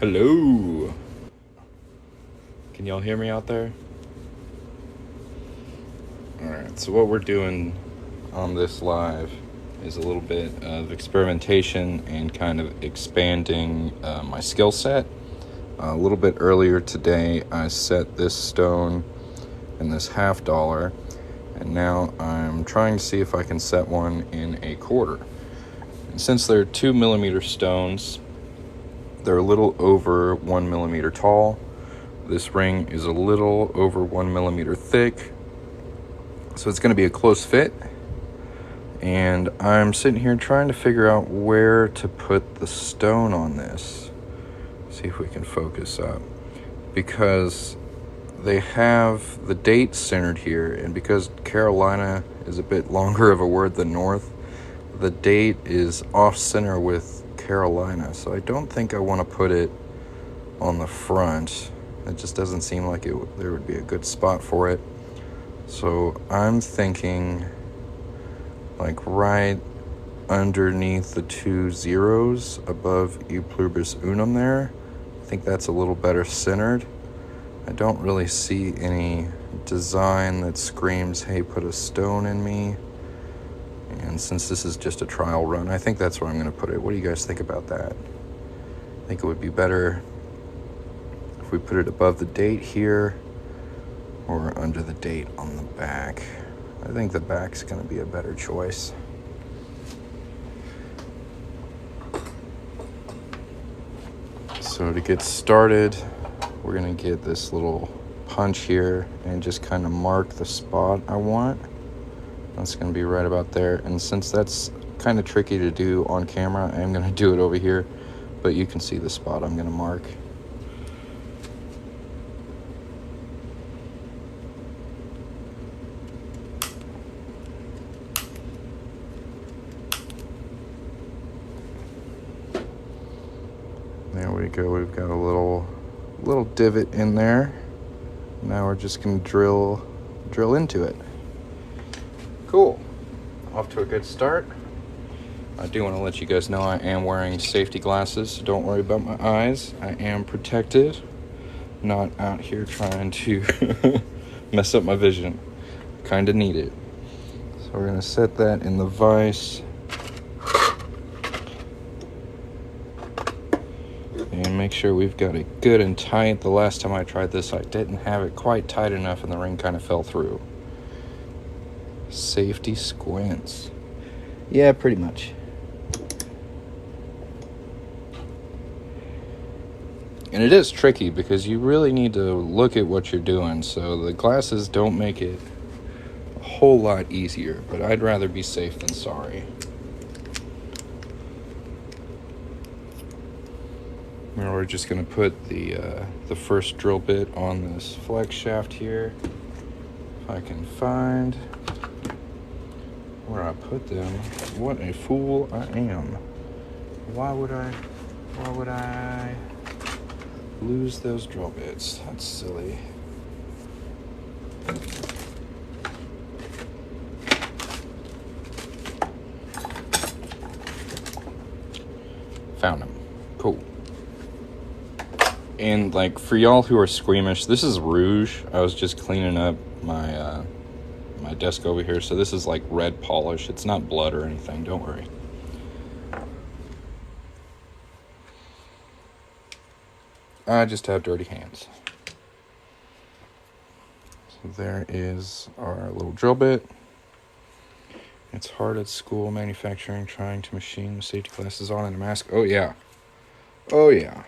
Hello. Can y'all hear me out there? Alright, so what we're doing on this live is a little bit of experimentation and kind of expanding my skill set. A little bit earlier today, I set this stone in this $50, and now I'm trying to see if I can set one in a quarter. And since they're 2mm stones, they're a little over 1mm tall. This ring is a little over 1mm thick, so it's going to be a close fit. And I'm sitting here trying to figure out where to put the stone on this. See if we can focus up, because they have the date centered here, and because Carolina is a bit longer of a word than North, the date is off center with Carolina, so I don't think I want to put it on the front. It just doesn't seem like there would be a good spot for it. So I'm thinking like right underneath the 2 zeros above E pluribus unum there. I think that's a little better centered. I don't really see any design that screams, hey, put a stone in me. And since this is just a trial run, I think that's where I'm going to put it. What do you guys think about that? I think it would be better if we put it above the date here or under the date on the back. I think the back's going to be a better choice. So to get started, we're going to get this little punch here and just kind of mark the spot I want. That's going to be right about there. And since that's kind of tricky to do on camera, I'm going to do it over here. But you can see the spot I'm going to mark. There we go. We've got a little divot in there. Now we're just going to drill into it. Cool. Off to a good start. I do want to let you guys know I am wearing safety glasses, so don't worry about my eyes. I am protected. Not out here trying to mess up my vision. Kind of need it. So we're going to set that in the vise. And make sure we've got it good and tight. The last time I tried this, I didn't have it quite tight enough and the ring kind of fell through. Safety squints. Yeah, pretty much. And it is tricky because you really need to look at what you're doing. So the glasses don't make it a whole lot easier, but I'd rather be safe than sorry. Now we're just going to put the first drill bit on this flex shaft here. If I can find where I put them. What a fool I am. Why would I lose those drill bits? That's silly. Found them. Cool. And like for y'all who are squeamish, this is rouge. I was just cleaning up my desk over here, so this is like red polish. It's not blood or anything, don't worry. I just have dirty hands. So there is our little drill bit. It's hard at school manufacturing, trying to machine with safety glasses on and a mask. Oh yeah. Oh yeah.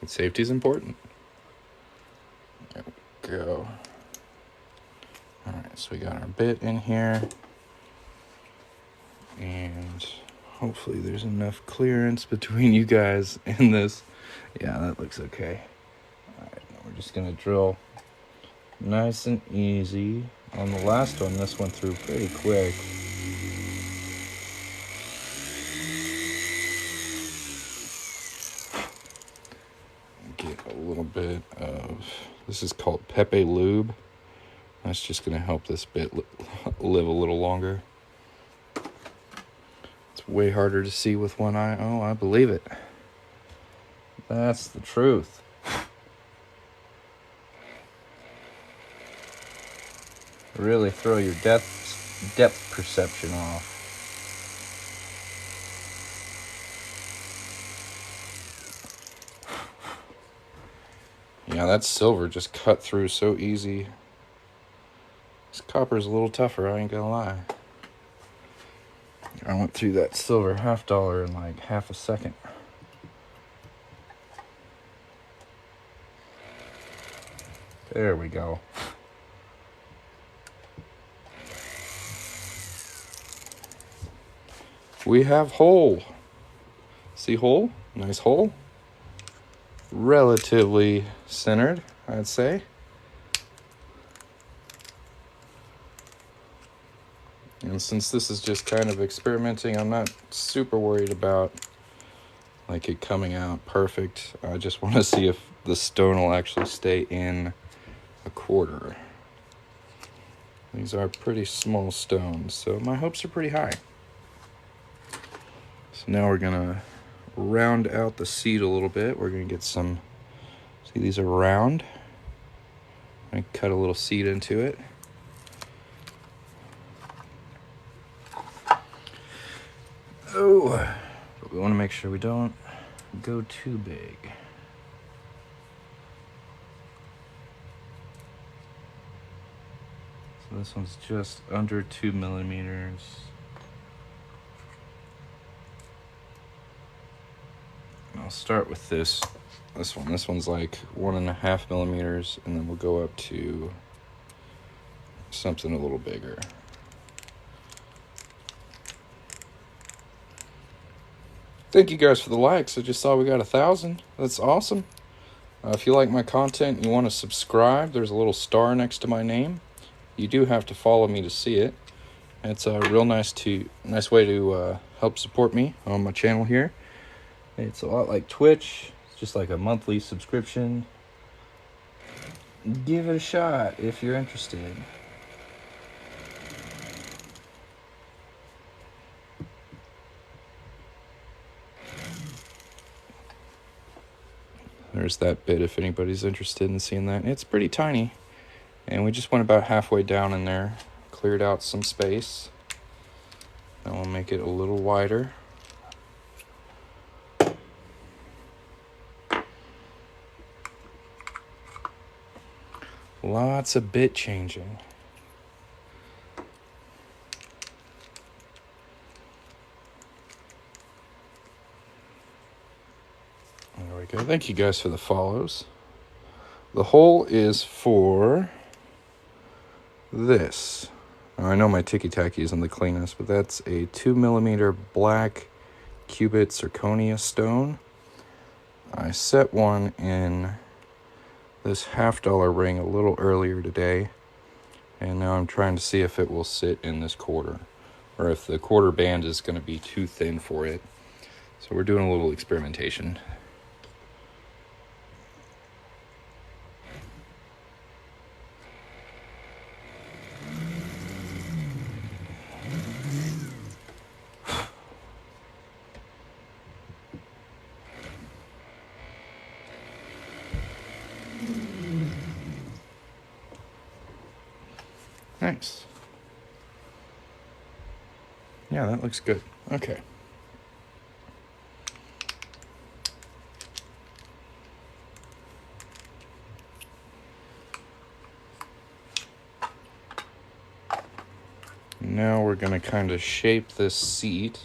Safety is important. There we go. Alright, so we got our bit in here. And hopefully there's enough clearance between you guys and this. Yeah, that looks okay. Alright, now we're just going to drill nice and easy. On the last one, this went through pretty quick. bit of, this is called Pepe Lube. That's just going to help this bit live a little longer. It's way harder to see with one eye. Oh, I believe it. That's the truth. Really throw your depth perception off. Yeah, that silver just cut through so easy. This copper's a little tougher, I ain't gonna lie. I went through that silver $half in like half a second. There we go. We have hole. See hole? Nice hole. Relatively centered, I'd say. And since this is just kind of experimenting, I'm not super worried about like it coming out perfect. I just want to see if the stone will actually stay in a quarter. These are pretty small stones, so my hopes are pretty high. So now we're gonna round out the seed a little bit. We're gonna get some, see these are round. I'm gonna cut a little seed into it. Oh, but we wanna make sure we don't go too big. So this one's just under 2 millimeters. I'll start with this one. This one's like 1.5 millimeters, and then we'll go up to something a little bigger. Thank you guys for the likes. I just saw we got 1,000. That's awesome. If you like my content and you want to subscribe, there's a little star next to my name. You do have to follow me to see it. It's a real nice way to help support me on my channel here. It's a lot like Twitch. It's just like a monthly subscription. Give it a shot if you're interested. There's that bit if anybody's interested in seeing that. It's pretty tiny. And we just went about halfway down in there. Cleared out some space. Then we'll make it a little wider. Lots of bit changing. There we go. Thank you guys for the follows. The hole is for this. Now, I know my ticky-tacky isn't the cleanest, but that's a 2 millimeter black cubit zirconia stone. I set one in this $half ring a little earlier today, and now I'm trying to see if it will sit in this quarter, or if the quarter band is going to be too thin for it. So we're doing a little experimentation. Nice. Yeah, that looks good. Okay. Now we're going to kind of shape this seat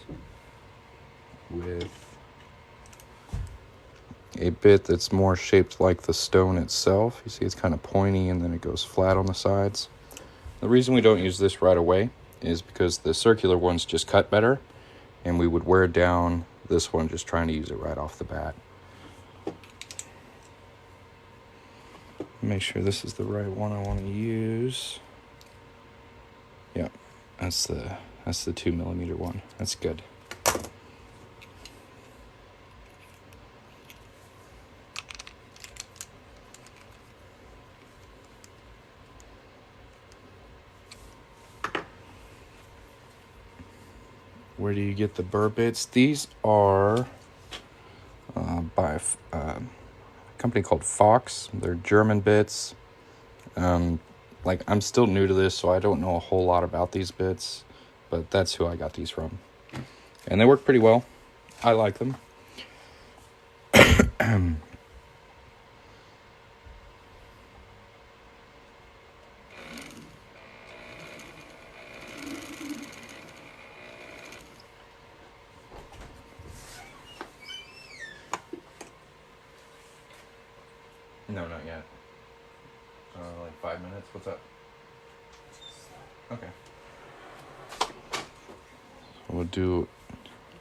with a bit that's more shaped like the stone itself. You see it's kind of pointy and then it goes flat on the sides. The reason we don't use this right away is because the circular ones just cut better, and we would wear down this one just trying to use it right off the bat. Make sure this is the right one I want to use. Yeah, that's the 2 millimeter one. That's good. Where do you get the burr bits? These are by a company called Fox. They're German bits. Like, I'm still new to this, so I don't know a whole lot about these bits, but that's who I got these from. And they work pretty well. I like them. No, not yet. Like 5 minutes. What's up? Okay. We'll do...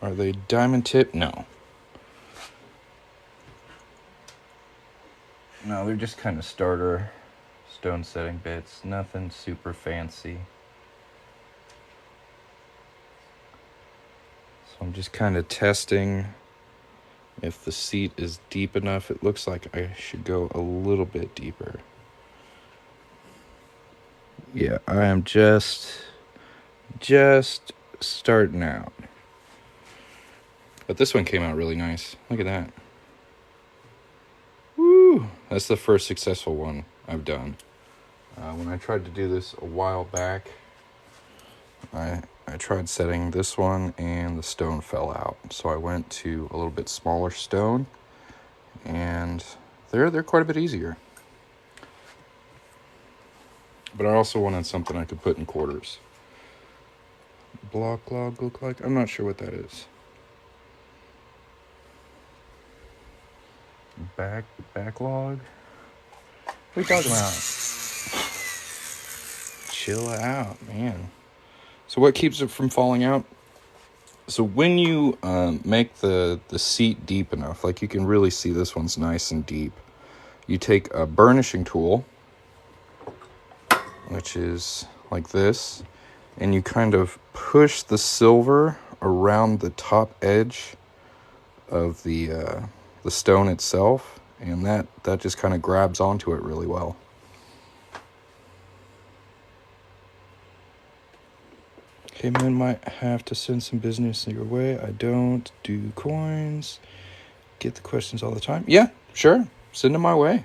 Are they diamond tip? No. No, they're just kind of starter stone setting bits. Nothing super fancy. So I'm just kind of testing if the seat is deep enough. It looks like I should go a little bit deeper. Yeah, I am just starting out. But this one came out really nice. Look at that. Woo! That's the first successful one I've done. When I tried to do this a while back, I tried setting this one and the stone fell out. So I went to a little bit smaller stone, and they're quite a bit easier. But I also wanted something I could put in quarters. Block log look like? I'm not sure what that is. Backlog? What are you talking about? Chill out, man. So what keeps it from falling out? So when you make the seat deep enough, like you can really see this one's nice and deep, you take a burnishing tool, which is like this, and you kind of push the silver around the top edge of the stone itself, and that just kind of grabs onto it really well. Okay, man, might have to send some business your way. I don't do coins. Get the questions all the time. Yeah, sure. Send them my way.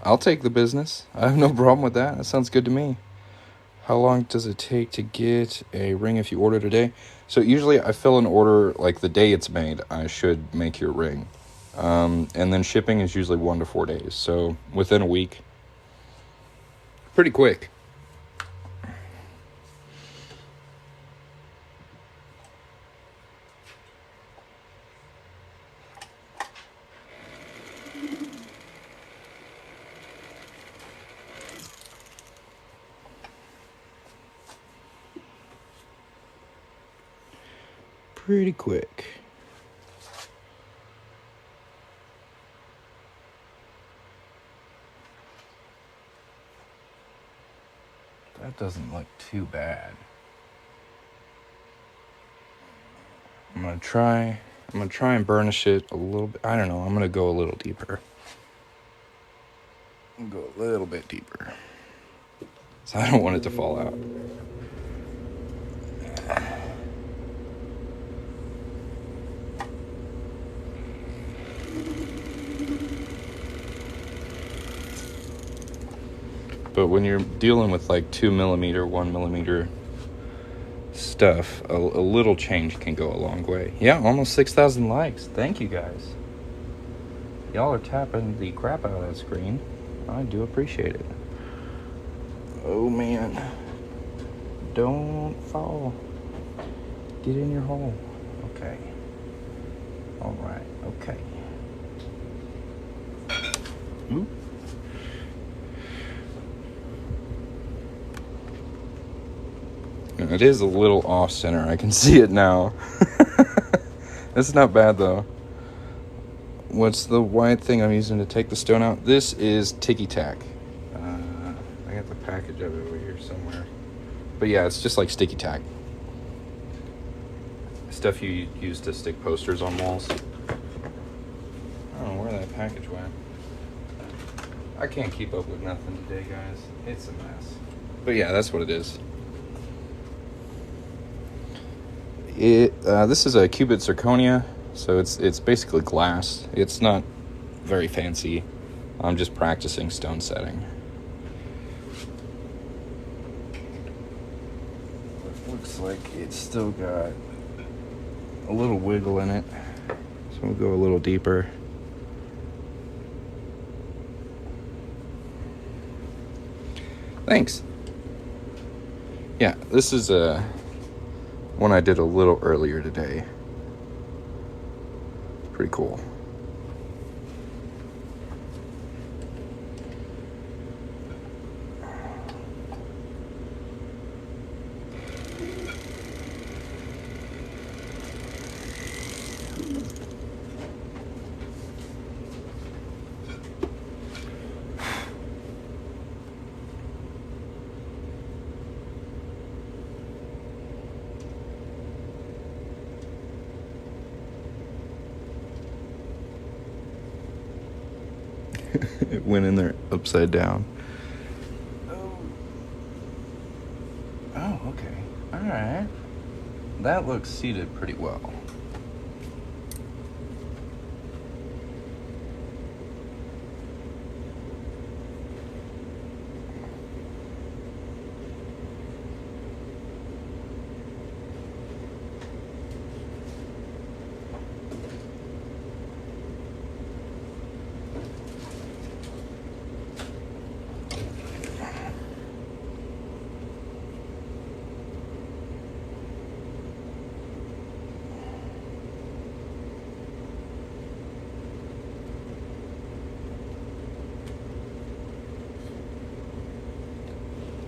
I'll take the business. I have no problem with that. That sounds good to me. How long does it take to get a ring if you order today? So usually I fill an order like the day it's made. I should make your ring. And then shipping is usually 1 to 4 days. So within a week. Pretty quick. Pretty quick. That doesn't look too bad. I'm gonna try and burnish it a little bit. I don't know. I'm gonna go a little deeper. Go a little bit deeper. So I don't want it to fall out. But when you're dealing with like 2 millimeter, 1 millimeter stuff, a little change can go a long way. Yeah, almost 6,000 likes. Thank you guys. Y'all are tapping the crap out of that screen. I do appreciate it. Oh man. Don't fall. Get in your hole. Okay. Alright, okay. Oop. It is a little off center. I can see it now. It's not bad though. What's the white thing I'm using to take the stone out? This is Ticky Tack. I got the package of it over here somewhere. But yeah, it's just like sticky tack. Stuff you use to stick posters on walls. I don't know where that package went. I can't keep up with nothing today, guys. It's a mess. But yeah, that's what it is. This is a cubit zirconia, so it's basically glass. It's not very fancy. I'm just practicing stone setting. It looks like it's still got a little wiggle in it, so we'll go a little deeper. Thanks. Yeah, this is one I did a little earlier today. Pretty cool. It went in there upside down. Oh, okay. All right. That looks seated pretty well.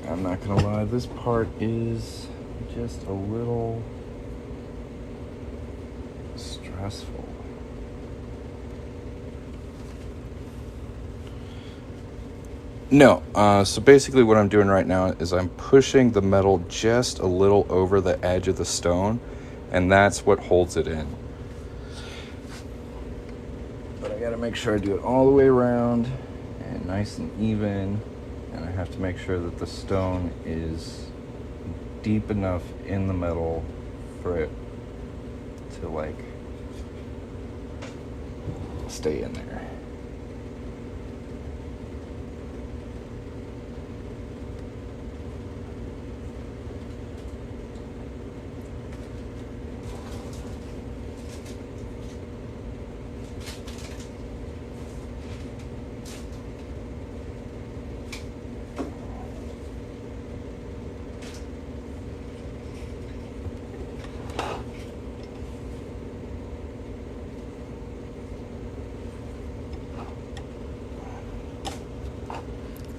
I'm not gonna lie, this part is just a little stressful. No, so basically what I'm doing right now is I'm pushing the metal just a little over the edge of the stone, and that's what holds it in. But I gotta make sure I do it all the way around and nice and even. And I have to make sure that the stone is deep enough in the metal for it to like stay in there.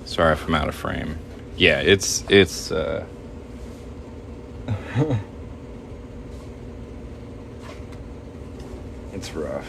Sorry if I'm out of frame. Yeah, it's it's rough.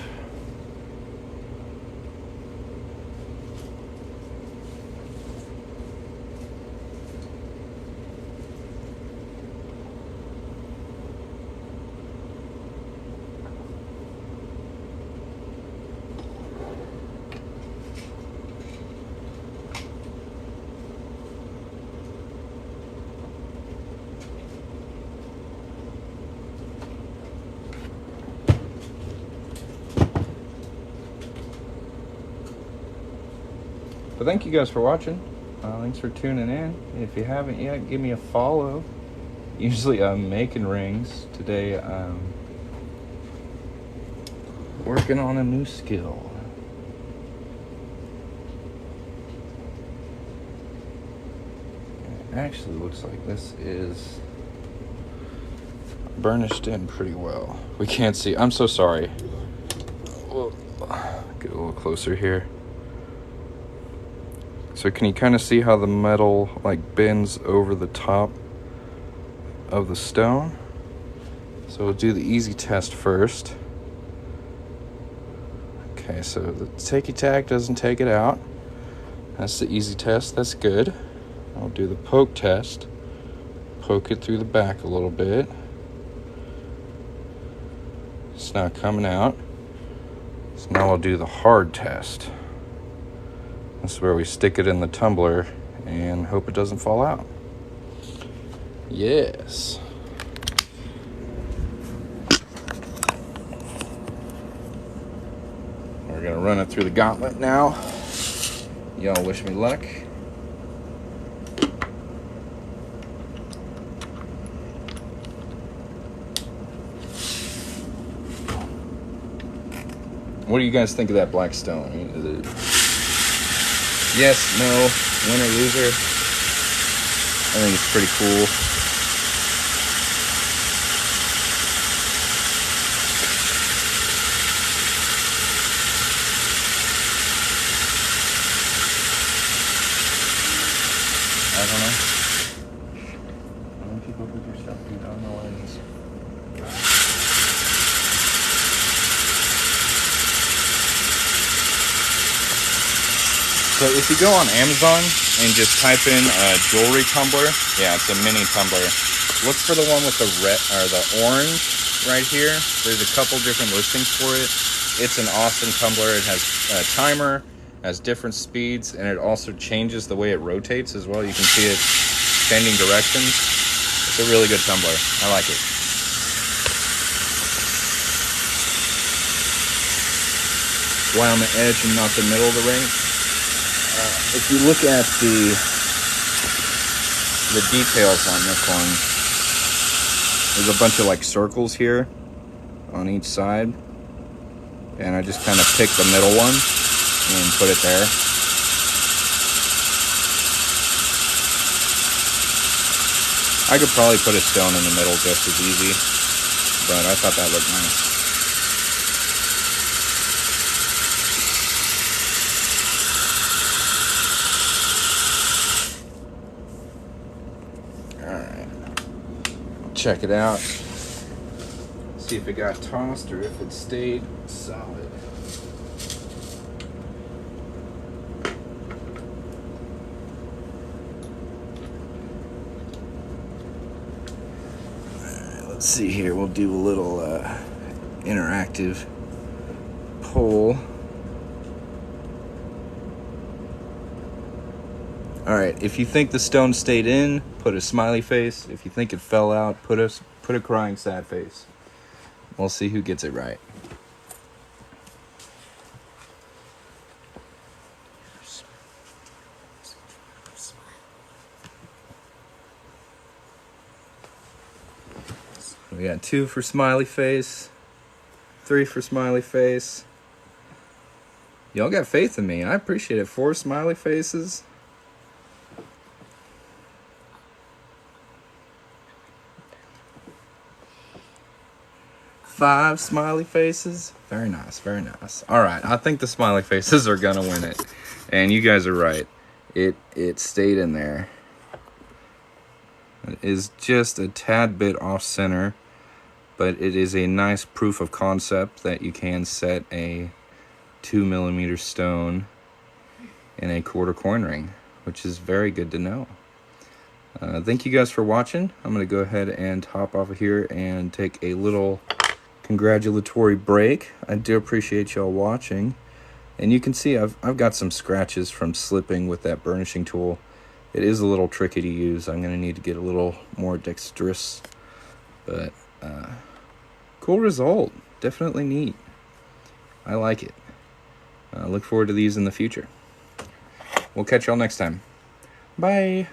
But thank you guys for watching. Thanks for tuning in. If you haven't yet, give me a follow. Usually I'm making rings. Today I'm working on a new skill. It actually looks like this is burnished in pretty well. We can't see. I'm so sorry. We'll get a little closer here. So can you kind of see how the metal like bends over the top of the stone? So we'll do the easy test first. Okay, so the ticky tack doesn't take it out. That's the easy test, that's good. I'll do the poke test. Poke it through the back a little bit. It's not coming out. So now I'll do the hard test. This is where we stick it in the tumbler and hope it doesn't fall out. Yes. We're gonna run it through the gauntlet now. Y'all wish me luck. What do you guys think of that black stone? Yes, no, winner, loser? I think it's pretty cool. I don't know. Why don't you go with your stuff, dude? I don't know what it is. So if you go on Amazon and just type in jewelry tumbler, yeah, it's a mini tumbler. Look for the one with the red or the orange right here. There's a couple different listings for it. It's an awesome tumbler. It has a timer, has different speeds, and it also changes the way it rotates as well. You can see it changing directions. It's a really good tumbler. I like it. Why on the edge and not the middle of the ring? If you look at the details on this one, there's a bunch of like circles here on each side, and I just kind of picked the middle one and put it there. I could probably put a stone in the middle just as easy, but I thought that looked nice. Check it out. See if it got tossed or if it stayed solid. Alright, let's see here. We'll do a little interactive poll. Alright, if you think the stone stayed in, put a smiley face. If you think it fell out, put a crying sad face. We'll see who gets it right. We got 2 for smiley face, 3 for smiley face. Y'all got faith in me. I appreciate it. 4 smiley faces. 5 smiley faces. Very nice, very nice. All right, I think the smiley faces are gonna win it, and you guys are right. It stayed in there. It is just a tad bit off center, but it is a nice proof of concept that you can set a 2mm stone in a quarter coin ring, which is very good to know. Thank you guys for watching. I'm gonna go ahead and hop off of here and take a little congratulatory break. I do appreciate y'all watching, and you can see I've got some scratches from slipping with that burnishing tool. It is a little tricky to use. I'm gonna need to get a little more dexterous, but cool result. Definitely neat. I like it. Look forward to these in the future. We'll catch y'all next time. Bye.